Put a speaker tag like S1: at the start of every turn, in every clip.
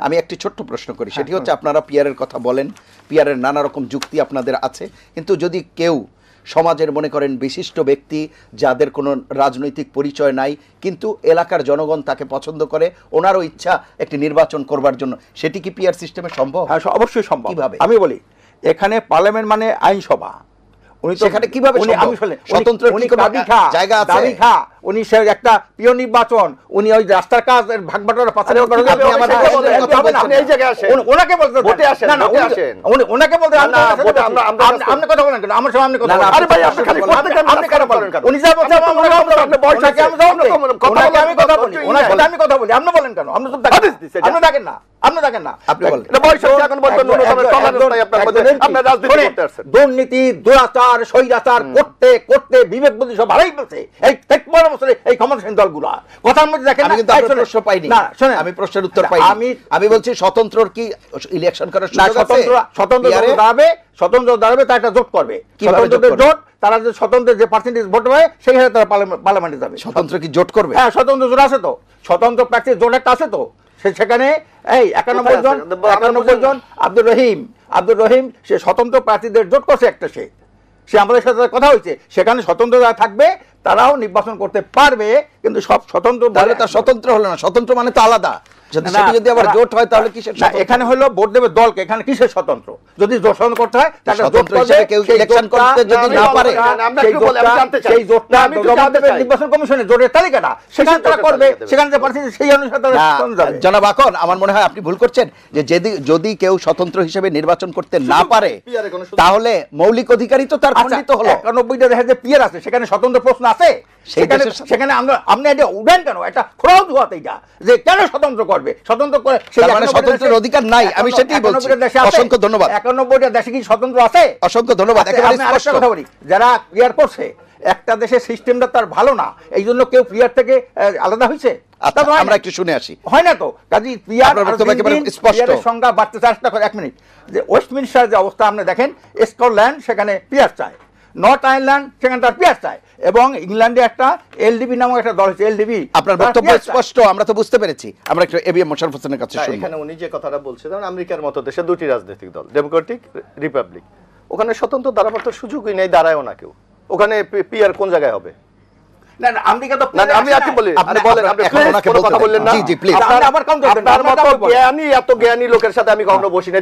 S1: আমি একটি ছোট্ট প্রশ্ন করি, সেটি হচ্ছে আপনারা পিয়ারের কথা বলেন, পিয়ারের নানা রকম যুক্তি আপনাদের আছে, কিন্তু যদি কেউ সমাজের মনে করেন বিশিষ্ট ব্যক্তি যাদের কোনো রাজনৈতিক পরিচয় নাই কিন্তু এলাকার জনগণ তাকে পছন্দ করে, ওনারও ইচ্ছা একটি নির্বাচন করবার জন্য, সেটি কি পিয়ার সিস্টেমে সম্ভব?
S2: হ্যাঁ, অবশ্যই সম্ভব।
S1: কিভাবে?
S2: আমি বলি, এখানে পার্লামেন্ট মানে আইনসভা, উনি
S1: সেখানে কিভাবে
S2: স্বতন্ত্র জায়গা আছে, দাবি খা, উনি সে একটা প্রিয় নির্বাচন, উনি ওই রাস্তার কাজ ভাগ বাটোয়ারা পাচারের
S3: আপনি এই জায়গায় আসেন,
S2: ওনাকে বলতে
S3: ভোটে আসেন, না ভোটে আসেন,
S2: ওনাকে বলতে
S3: না ভোটে আপনি
S2: কথা বলেন কেন? আমার সামনে কথা বলেন।
S3: আরে ভাই আপনি খালি আপনি কেন বলেন কেন?
S2: উনি যা বলছেন আপনি বয়স আছে, আমি কথা বলি, ওনার সাথে আমি কথা বলি, আপনি বলেন কেন? আপনি তো আপনি দেখেন না, আপনি দেখেন না,
S1: আপনি বলেন
S3: এটা বয়স আছে, এখন বলতে ন্যূনতম টলারেন্স নাই আপনার মধ্যে, আপনি রাজনীতি করতে আসছেন।
S2: দুর্নীতি, দুরাচার, স্বৈরাচার করতে করতে বিবেক বুদ্ধি সব হারাই ফেলছে এই ১৩ বছরে এই ক্ষমতাসীন দলগুলা। কথার মধ্যে দেখেন
S1: আমি কিন্তু আপনার প্রশ্ন পাইনি,
S2: না শুনেন,
S1: আমি প্রশ্নের উত্তর পাইনি। আমি বলছি স্বতন্ত্র কি ইলেকশন করার সুযোগ আছে?
S2: স্বতন্ত্র দাঁড়াবে, তার একটা জোট করবে, স্বতন্ত্রদের জোট, তারা যে স্বতন্ত্র যে পার্সেন্টেজ ভোট পায় সেখানে তারা পার্লামেন্টে যাবে।
S1: স্বতন্ত্র কি জোট করবে?
S2: হ্যাঁ, স্বতন্ত্র জোট আছে তো, স্বতন্ত্র প্রার্থীর জোট একটা আছে তো, সেখানে এই 91 জন আব্দুর রহিম সে স্বতন্ত্র প্রার্থীদের জোট করছে একটা, সে আমাদের সাথে কথা হয়েছে, সেখানে স্বতন্ত্র যারা থাকবে তারাও নির্বাচন করতে পারবে, কিন্তু সব স্বতন্ত্র
S1: তাহলে তার স্বতন্ত্র হলো না, স্বতন্ত্র মানে তো আলাদা, যদি আবার জোট হয় তাহলে কিসের?
S2: এখানে হলো ভোট দেবে দলকে, এখানে কিসের স্বতন্ত্র? যদি জোট করতে হয় তাহলে
S1: স্বতন্ত্র হিসেবে কেউ ইলেকশন করতে যদি না পারে,
S2: সেই জোটটা জমা দেবে নির্বাচন কমিশনে, জোটের তালিকাটা সেখানে তারা করবে, সেখানে যে প্রার্থী সেই অনুসারে তারা যাবে।
S1: জনাব আকন, আমার মনে হয় আপনি ভুল করছেন, যে যদি কেউ স্বতন্ত্র হিসেবে নির্বাচন করতে না পারে তাহলে মৌলিক অধিকারই তো তার খণ্ডিত হলো।
S2: 91টা দেখা যায় পিয়ার আছে, সেখানে স্বতন্ত্র প্রশ্ন আছে, সেখানে আপনি এটা উঠেন কেন? এটা খোঁজ হওয়াতে এটা যে কেন স্বতন্ত্র করবে, স্বতন্ত্র করে
S1: স্বতন্ত্রের অধিকার নাই, আমি সেটাই বলছি। অসংখ্য ধন্যবাদ।
S2: 91টা দেশে কি স্বতন্ত্র আছে?
S1: অসংখ্য ধন্যবাদ।
S2: একেবারে স্পষ্ট কথা বলি, যারা পিয়ার করছে, একটা দেশের সিস্টেমটা তার ভালো না, এই জন্য কেউ পিয়ার থেকে আলাদা হয়েছে,
S1: আমরা একটু শুনে আসি।
S2: হয় না তো, কাজী পিয়ারের সংখ্যা বাড়তে চেষ্টা করে। 1 মিনিট, যে ওয়েস্টমিনস্টার যে অবস্থা আপনি দেখেন, স্কটল্যান্ড সেখানে পিয়ার চায়, নর্থ আয়ারল্যান্ড সেখানে তার পিয়ার চায়, এবং ইংল্যান্ডে একটা এলডিপি নামক একটা দল হচ্ছে, এলডিপি।
S1: আপনার বক্তব্য স্পষ্ট, আমরা তো বুঝতে পেরেছি। আমরা একটু এবিএম মোশাররফ হোসেনের কাছে শুনি।
S3: এখানে উনি যে কথাটা বলছেন, আমেরিকার মতো দেশে দুটি রাজনৈতিক দল, ডেমোক্রেটিক, রিপাবলিক, ওখানে স্বতন্ত্র দাঁড়াবার তো সুযোগই নেই, দাঁড়ায়ও না কেউ। ওখানে পিয়ার কোন জায়গায় হবে?
S2: না না, আমেরিকা তো
S3: আমি আজকে বলি, আপনি বলেন, আপনি কোনো কথা বললেন না।
S1: জি জি প্লিজ।
S3: আপনার মতো জ্ঞানী, এত জ্ঞানী লোকের সাথে আমি কখনো বসি না।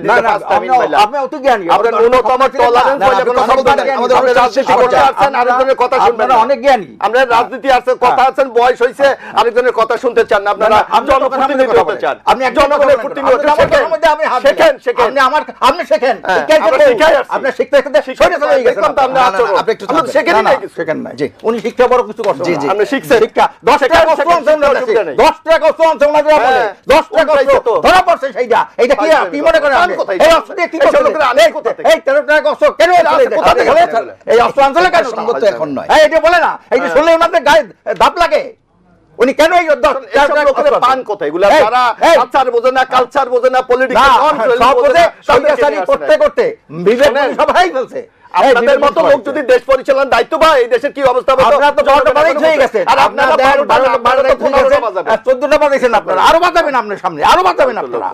S2: আপনি অত জ্ঞানী,
S3: আপনার ন্যূনতম টলারেন্স বলে কোনো শব্দ নেই। আমাদের রাজনীতি করতে আসছেন, আরেকজনের কথা শুনবেন না।
S2: অনেক জ্ঞানী,
S3: আমরা রাজনীতি আসছে, কথা আছেন, বয়স হইছে, আরেকজনের কথা শুনতে চান না। আপনারা জনপ্রতিনিধি হতে চান,
S2: আপনি জনগণের প্রতিনিধি হতে চান। শেখেন, আপনি শেখেন, আপনি শিখতে শিখতে সরে চলে গেছেন।
S3: আপনি একটু শেখেন না,
S2: শেখেন না। জি, উনি শিক্ষা বড় কিছু করছেন।
S3: আপনি শিখছেন,
S2: 10 টাকা কষ্ট আনছেন, 10 টাকা কষ্ট আনছেন, 10 টাকা কষ্ট ধরা পড়ছে সেইটা। এইটা কি মনে করেন আপনি? এই অস্ত্র দিয়ে কি করছেন? এই 13 টাকা কষ্ট কেন এই অস্ত্র আনছেন কেন?
S1: সঙ্গত এখন নয়,
S2: এইটা বলে না, এইটা শুনলে ওনাদের গায়ে ধাপ লাগে। উনি কেন এই
S3: পান কোথায়? এগুলা যারা কালচার বোঝে না, কালচার বোঝে না, পলিটিক্যাল করতে করতে বিবেক সব হারাই ফেলছে। আপনাদের মতো লোক যদি দেশ পরিচালনার দায়িত্ব পায়, এই দেশের কি অবস্থা হবে?
S2: আপনারা তো 12টা হয়ে গেছে, আর আপনারা 12টা 14টা বাজাইছেন, আপনারা আরো বাজাবেন, আপনার সামনে আরো বাজাবেন, আপনারা।